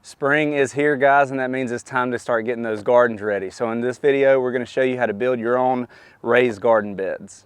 Spring is here, guys, and that means it's time to start getting those gardens ready. So in this video, we're going to show you how to build your own raised garden beds.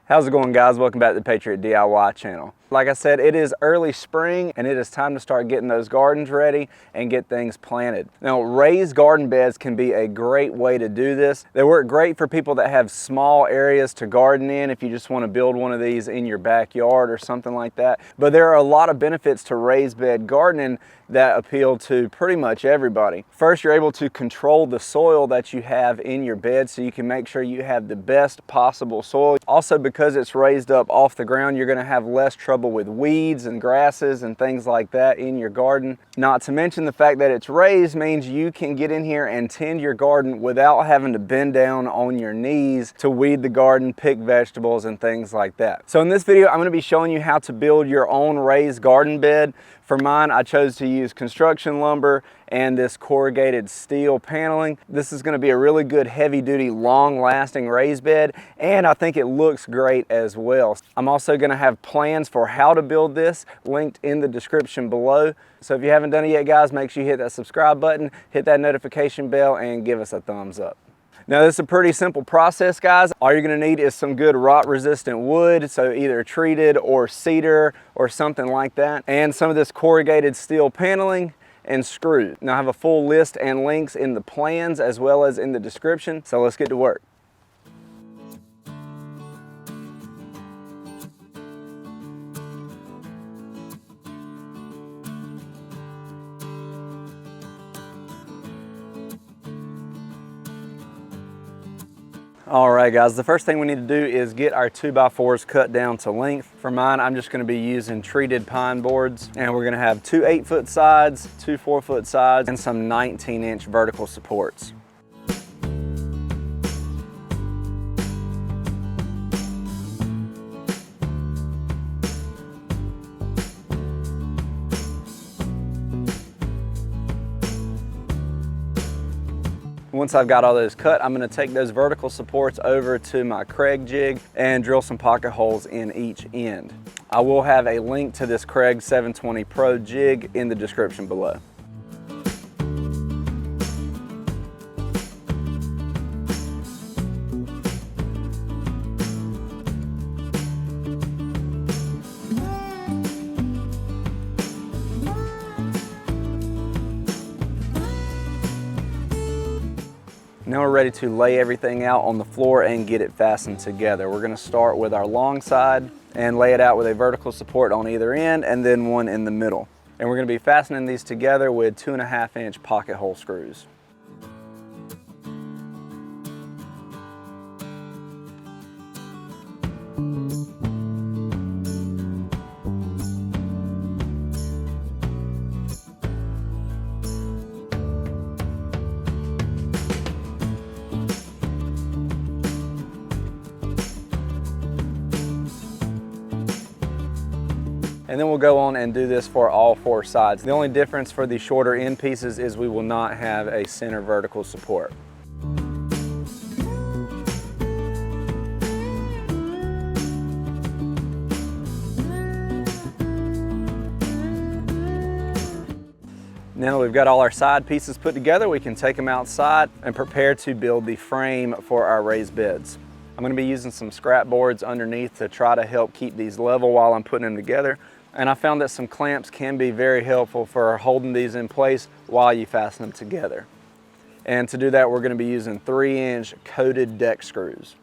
How's it going, guys? Welcome back to the PatriotDIY channel. Like I said, it is early spring and it is time to start getting those gardens ready and get things planted. Now, raised garden beds can be a great way to do this. They work great for people that have small areas to garden in if you just want to build one of these in your backyard or something like that. But there are a lot of benefits to raised bed gardening that appeal to pretty much everybody. First, you're able to control the soil that you have in your bed so you can make sure you have the best possible soil. Also, because it's raised up off the ground, you're going to have less trouble with weeds and grasses and things like that in your garden. Not to mention the fact that it's raised means you can get in here and tend your garden without having to bend down on your knees to weed the garden, pick vegetables, and things like that. So in this video, I'm going to be showing you how to build your own raised garden bed. For mine, I chose to use construction lumber and this corrugated steel paneling. This is going to be a really good heavy-duty, long-lasting raised bed, and I think it looks great as well. I'm also going to have plans for how to build this linked in the description below. So if you haven't done it yet, guys, make sure you hit that subscribe button, hit that notification bell, and give us a thumbs up. Now, this is a pretty simple process, guys. All you're gonna need is some good rot-resistant wood, so either treated or cedar or something like that, and some of this corrugated steel paneling and screws. Now, I have a full list and links in the plans as well as in the description, so let's get to work. All right, guys, the first thing we need to do is get our 2x4s cut down to length. For mine, I'm just gonna be using treated pine boards, and we're gonna have two 8-foot sides, two 4-foot sides, and some 19-inch vertical supports. Once I've got all those cut, I'm going to take those vertical supports over to my Kreg jig and drill some pocket holes in each end. I will have a link to this Kreg 720 Pro jig in the description below. Now we're ready to lay everything out on the floor and get it fastened together. We're going to start with our long side and lay it out with a vertical support on either end and then one in the middle. And we're going to be fastening these together with 2.5-inch pocket hole screws. And then we'll go on and do this for all 4 sides. The only difference for the shorter end pieces is we will not have a center vertical support. Now that we've got all our side pieces put together, we can take them outside and prepare to build the frame for our raised beds. I'm going to be using some scrap boards underneath to try to help keep these level while I'm putting them together. And I found that some clamps can be very helpful for holding these in place while you fasten them together. And to do that, we're going to be using 3-inch coated deck screws.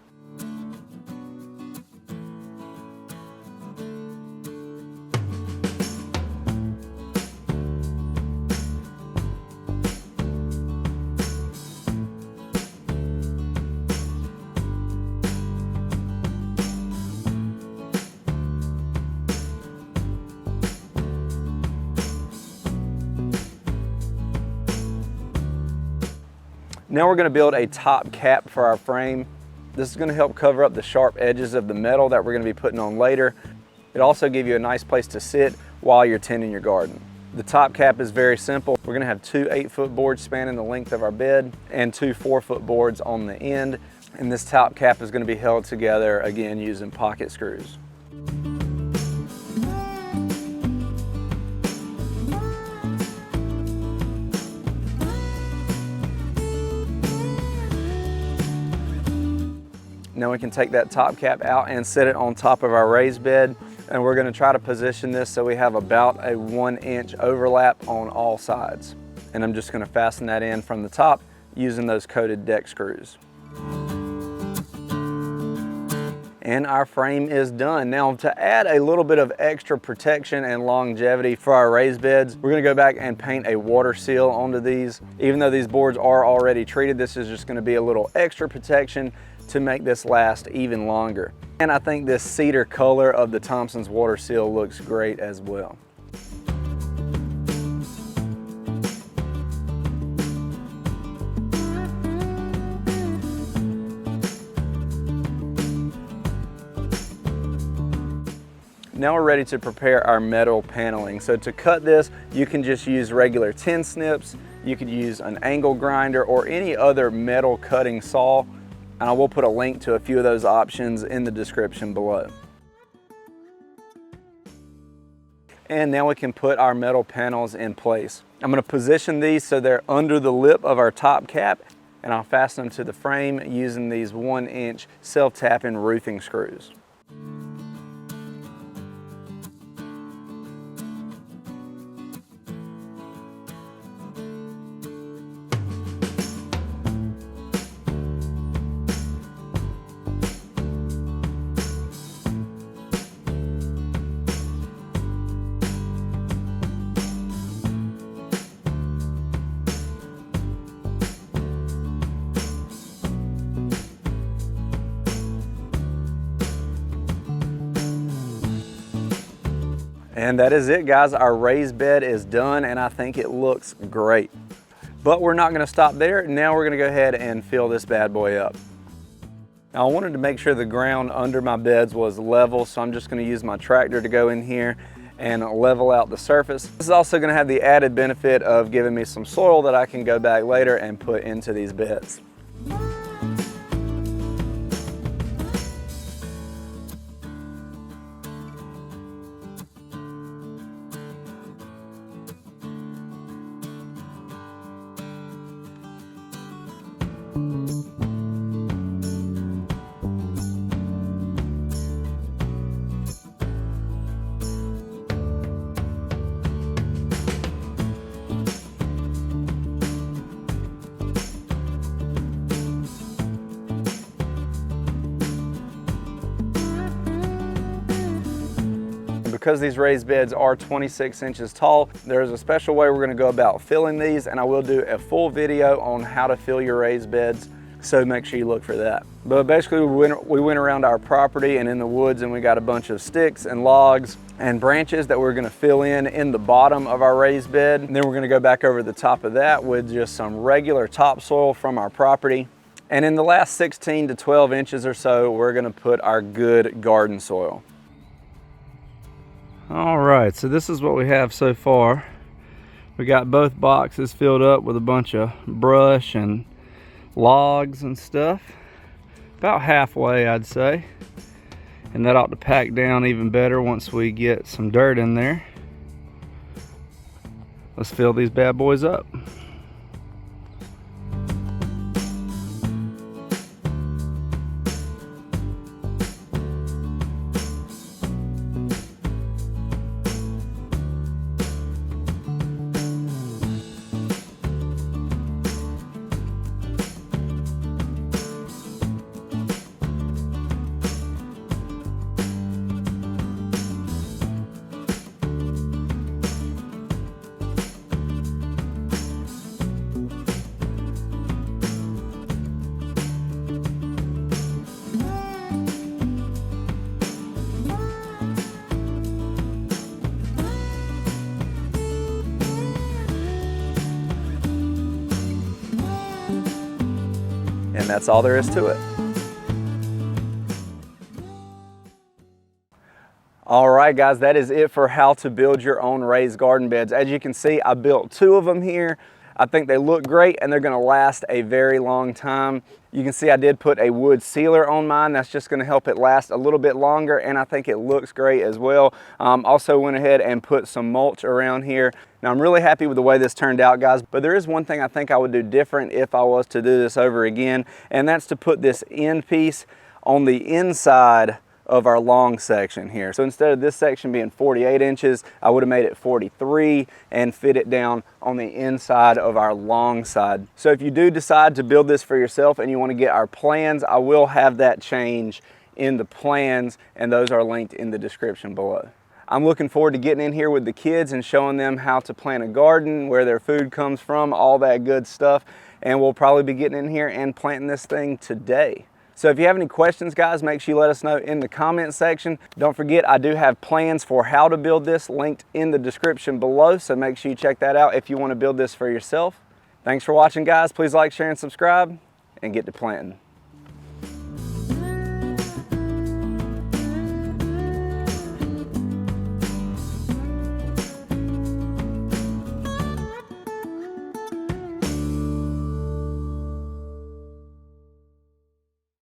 Now we're going to build a top cap for our frame. This is going to help cover up the sharp edges of the metal that we're going to be putting on later. It'll also give you a nice place to sit while you're tending your garden. The top cap is very simple. We're going to have two 8-foot boards spanning the length of our bed and two 4-foot boards on the end. And this top cap is going to be held together again using pocket screws. Now we can take that top cap out and set it on top of our raised bed, and we're going to try to position this so we have about a 1-inch overlap on all sides. And I'm just going to fasten that in from the top using those coated deck screws. And our frame is done. Now, to add a little bit of extra protection and longevity for our raised beds, we're going to go back and paint a water seal onto these. Even though these boards are already treated, this is just going to be a little extra protection to make this last even longer. And I think this cedar color of the Thompson's water seal looks great as well. Now we're ready to prepare our metal paneling. So to cut this, you can just use regular tin snips, you could use an angle grinder or any other metal cutting saw. And I will put a link to a few of those options in the description below. And now we can put our metal panels in place. I'm going to position these so they're under the lip of our top cap, and I'll fasten them to the frame using these 1-inch self-tapping roofing screws. And that is it, guys. Our raised bed is done and I think it looks great. But we're not going to stop there. Now we're going to go ahead and fill this bad boy up. Now I wanted to make sure the ground under my beds was level, so I'm just going to use my tractor to go in here and level out the surface. This is also going to have the added benefit of giving me some soil that I can go back later and put into these beds. Because these raised beds are 26 inches tall, there's a special way we're going to go about filling these, and I will do a full video on how to fill your raised beds, so make sure you look for that. But basically we went around our property and in the woods, and we got a bunch of sticks and logs and branches that we're going to fill in the bottom of our raised bed, and then we're going to go back over the top of that with just some regular topsoil from our property. And in the last 16 to 12 inches or so, we're going to put our good garden soil. All right, so this is what we have so far. We got both boxes filled up with a bunch of brush and logs and stuff. About halfway, I'd say. And that ought to pack down even better once we get some dirt in there. Let's fill these bad boys up. And that's all there is to it. All right, guys, that is it for how to build your own raised garden beds. As you can see, I built 2 of them here. I think they look great and they're going to last a very long time. You can see I did put a wood sealer on mine. That's just going to help it last a little bit longer, and I think it looks great as well. Also went ahead and put some mulch around here. Now I'm really happy with the way this turned out, guys, but there is one thing I think I would do different if I was to do this over again, and that's to put this end piece on the inside of our long section here. So instead of this section being 48 inches, I would have made it 43 and fit it down on the inside of our long side. So if you do decide to build this for yourself and you want to get our plans, I will have that change in the plans, and those are linked in the description below. I'm looking forward to getting in here with the kids and showing them how to plant a garden, where their food comes from, all that good stuff. And we'll probably be getting in here and planting this thing today. So if you have any questions, guys, make sure you let us know in the comment section. Don't forget, I do have plans for how to build this linked in the description below, so make sure you check that out if you want to build this for yourself. Thanks for watching, guys. Please like, share, and subscribe, and get to planting.